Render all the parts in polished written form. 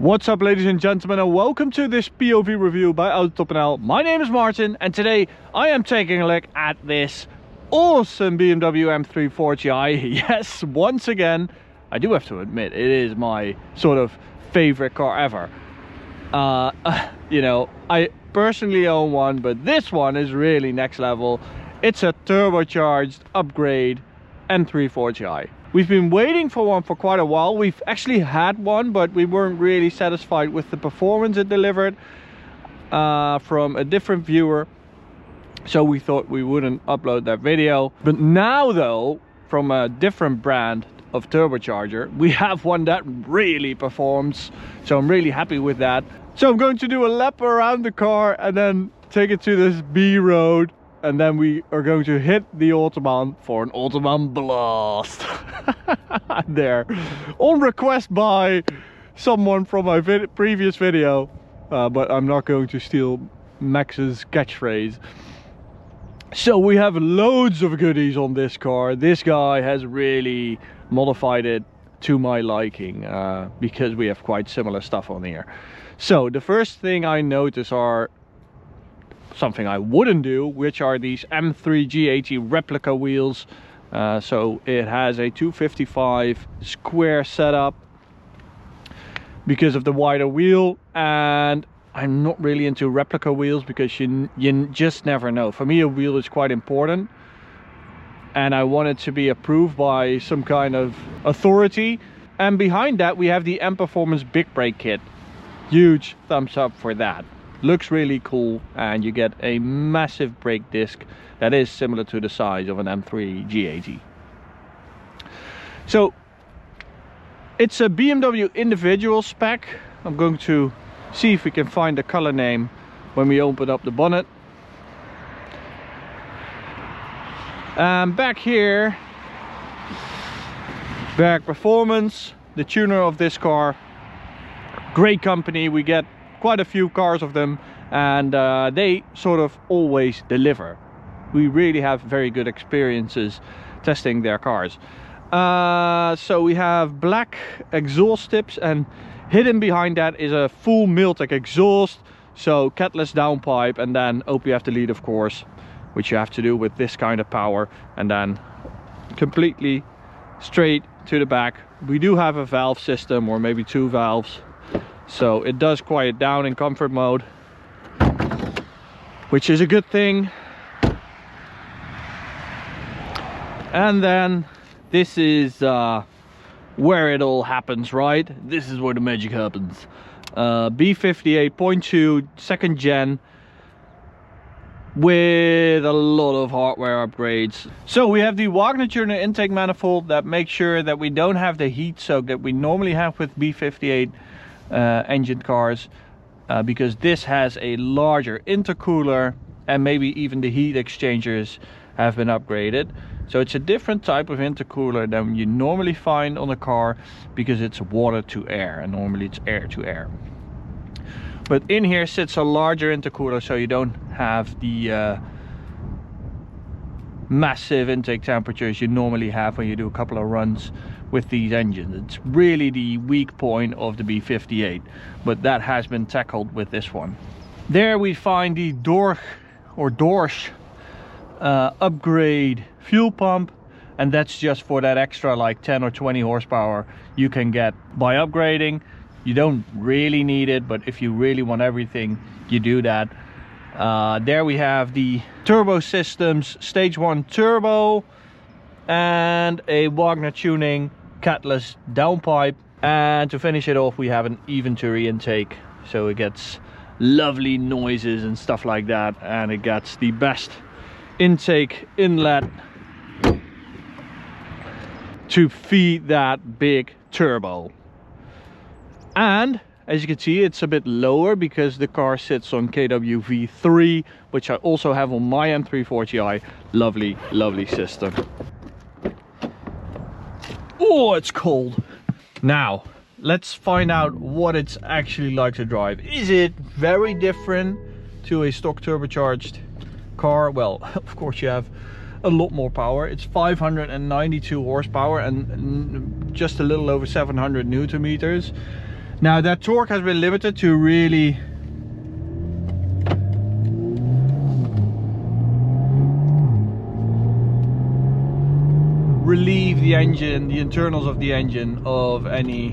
What's up, ladies and gentlemen, and welcome to this POV review by Autobahn. My name is Martin, and today I am taking a look at this awesome BMW M340i. Yes, once again, I do have to admit, it is my sort of favorite car ever. You know, I personally own one, but this one is really next level. It's a turbocharged upgrade M340i. We've been waiting for one for quite a while. We've actually had one, but we weren't really satisfied with the performance it delivered from a different viewer. So we thought we wouldn't upload that video. But now though, from a different brand of turbocharger, we have one that really performs. So I'm really happy with that. So I'm going to do a lap around the car and then take it to this B road. And then we are going to hit the Autobahn for an Autobahn blast. There, on request by someone from my previous video, but I'm not going to steal Max's catchphrase. So we have loads of goodies on this car. This guy has really modified it to my liking, because we have quite similar stuff on here. So the first thing I notice are something I wouldn't do, which are these M3G80 replica wheels. So it has a 255 square setup because of the wider wheel, and I'm not really into replica wheels because you just never know. For me, a wheel is quite important, and I want it to be approved by some kind of authority. And behind that we have the M Performance Big Brake Kit. Huge thumbs up for that. Looks really cool, and you get a massive brake disc that is similar to the size of an M3G80. So it's a BMW individual spec. I'm going to see if we can find the color name when we open up the bonnet. Back here, Berg Performance, the tuner of this car. Great company. We get quite a few cars of them, and they sort of always deliver. We really have very good experiences testing their cars. So we have black exhaust tips, and hidden behind that is a full Miltec exhaust, so catless downpipe, and then OPF delete, of course, which you have to do with this kind of power, and then completely straight to the back. We do have a valve system, or maybe two valves, so it does quiet down in comfort mode, which is a good thing. And then this is where it all happens, right? This is where the magic happens. B58.2 second gen with a lot of hardware upgrades. So we have the Wagner tuner intake manifold that makes sure that we don't have the heat soak that we normally have with B58 engine cars, because this has a larger intercooler, and maybe even the heat exchangers have been upgraded. So it's a different type of intercooler than you normally find on a car, because it's water to air, and normally it's air to air. But in here sits a larger intercooler, so you don't have the massive intake temperatures you normally have when you do a couple of runs with these engines. It's really the weak point of the B58, but that has been tackled with this one. There we find the Dorsch upgrade fuel pump, and that's just for that extra like 10 or 20 horsepower you can get by upgrading. You don't really need it, but if you really want everything, you do that. There we have the Turbo Systems Stage 1 Turbo and a Wagner tuning catless downpipe, and to finish it off we have an Eventuri intake, so it gets lovely noises and stuff like that, and it gets the best intake inlet to feed that big turbo. And as you can see, it's a bit lower because the car sits on KWV3, which I also have on my M340i. Lovely, lovely system. Oh, it's cold. Now, let's find out what it's actually like to drive. Is it very different to a stock turbocharged car? Well, of course you have a lot more power. It's 592 horsepower and just a little over 700 Newton meters. Now that torque has been limited to really relieve the engine, the internals of the engine, of any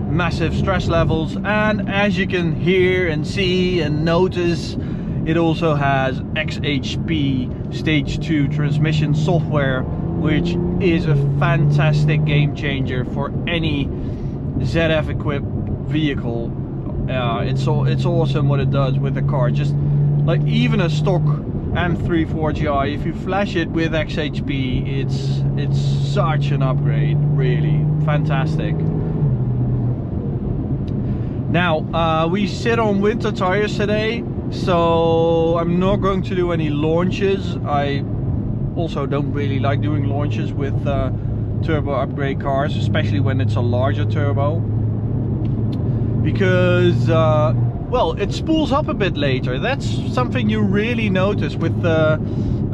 massive stress levels. And as you can hear and see and notice, it also has XHP stage 2 transmission software, which is a fantastic game changer for any ZF equipped vehicle. It's awesome what it does with the car. Just like even a stock M340i, if you flash it with XHP, it's such an upgrade. Really fantastic. Now we sit on winter tires today, so I'm not going to do any launches. I also don't really like doing launches with turbo upgrade cars, especially when it's a larger turbo, because well, it spools up a bit later. That's something you really notice with a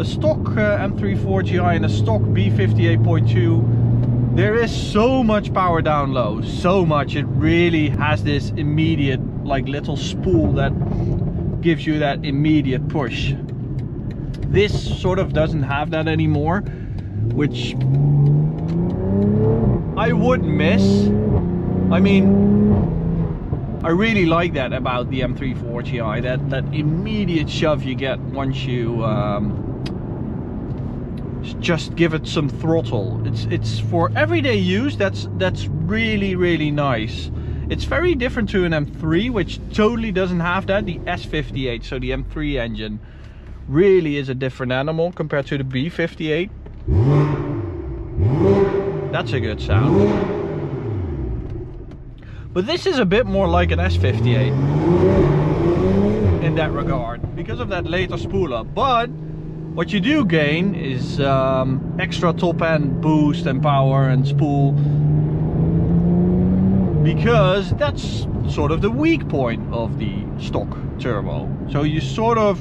stock M340i and a stock B58.2. There is so much power down low, so much. It really has this immediate, like, little spool that gives you that immediate push. This sort of doesn't have that anymore, which I would miss. I mean, I really like that about the M340i, that immediate shove you get once you just give it some throttle. It's for everyday use. That's really nice. It's very different to an M3, which totally doesn't have that. The S58, so the M3 engine, really is a different animal compared to the B58. That's a good sound. But this is a bit more like an S58 in that regard, because of that later spool up. But what you do gain is extra top end boost and power and spool, because that's sort of the weak point of the stock turbo. So you sort of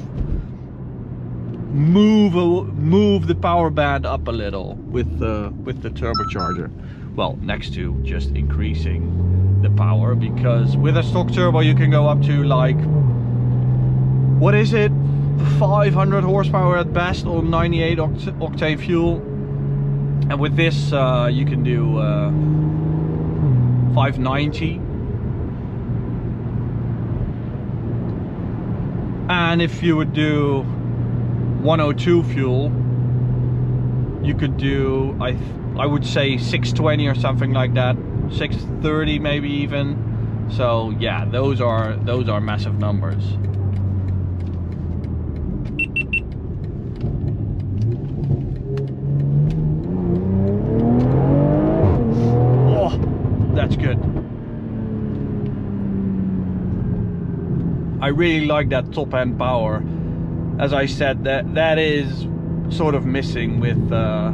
move the power band up a little with the turbocharger. Well, next to just increasing the power, because with a stock turbo you can go up to, like, what is it, 500 horsepower at best on 98 octane fuel, and with this you can do 590. And if you would do 102 fuel, you could do, I would say 620 or something like that, 630 maybe even. So yeah, those are massive numbers. Oh, that's good. I really like that top end power. As I said, that is sort of missing with the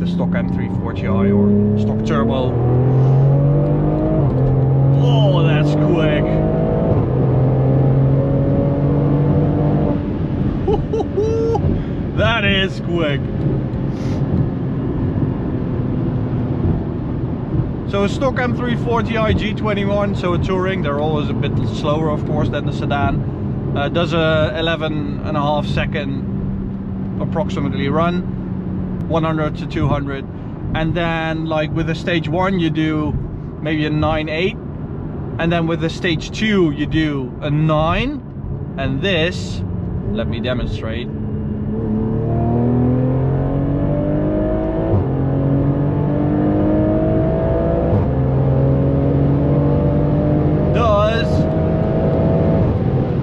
stock M340i or stock turbo. Oh, that's quick. That is quick. So a stock M340i G21, so a touring, they're always a bit slower of course than the sedan. Does a 11.5 second approximately run, 100 to 200, and then like with a stage 1 you do maybe a 9.8, and then with the stage 2 you do a 9, and this, let me demonstrate. Does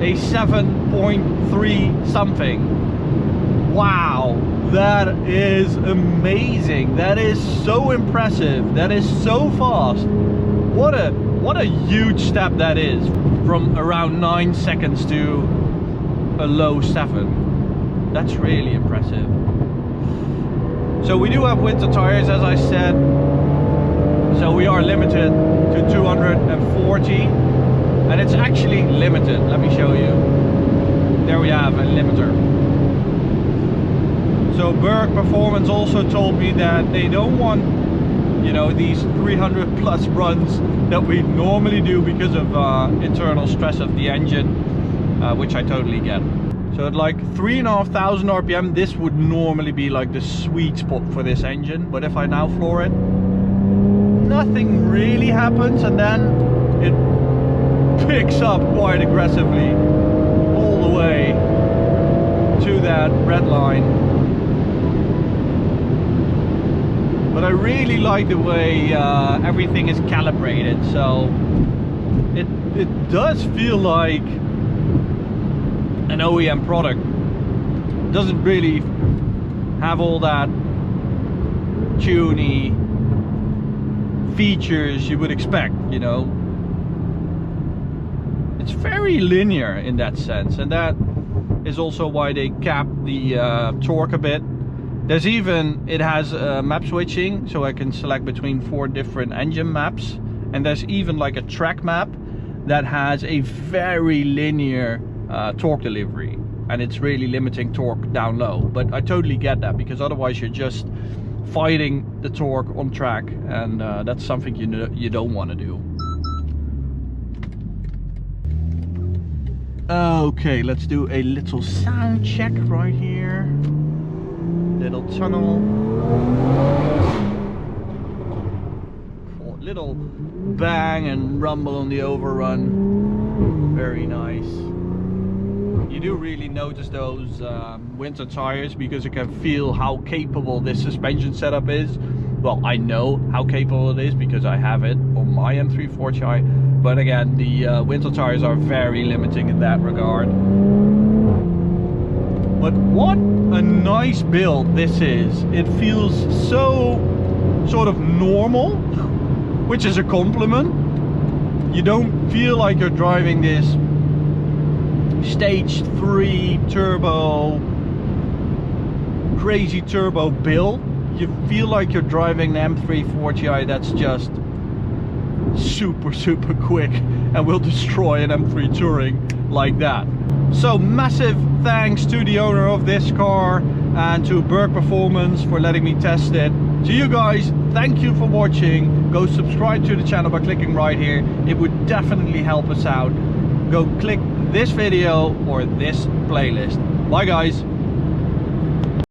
a 7.3 something. Wow, that is amazing. That is so impressive. That is so fast. What a huge step that is, from around 9 seconds to a low 7. That's really impressive. So we do have winter tires, as I said. So we are limited to 240, and it's actually limited. Let me show you. There we have a limiter. So Berg Performance also told me that they don't want you know, these 300 plus runs that we normally do because of internal stress of the engine, which I totally get. So at like 3,500 RPM, this would normally be like the sweet spot for this engine. But if I now floor it, nothing really happens, and then it picks up quite aggressively all the way to that red line. But I really like the way everything is calibrated, so it does feel like an OEM product. It doesn't really have all that tuney features you would expect, you know. It's very linear in that sense, and that is also why they cap the torque a bit. There's even, it has map switching, so I can select between 4 different engine maps, and there's even like a track map that has a very linear torque delivery, and it's really limiting torque down low. But I totally get that, because otherwise you're just fighting the torque on track, and that's something you don't want to do. Okay, let's do a little sound check right here. Little tunnel. Little bang and rumble on the overrun. Very nice. You do really notice those winter tires, because you can feel how capable this suspension setup is. Well, I know how capable it is because I have it on my M340i, but again, the winter tires are very limiting in that regard. But what a nice build this is. It feels so sort of normal, which is a compliment. You don't feel like you're driving this stage 3 turbo, crazy turbo build. You feel like you're driving the M340i that's just super quick and will destroy an M3 Touring like that. So massive thanks to the owner of this car and to Berg Performance for letting me test it. To you guys, thank you for watching. Go subscribe to the channel by clicking right here. It would definitely help us out. Go click this video or this playlist. Bye guys.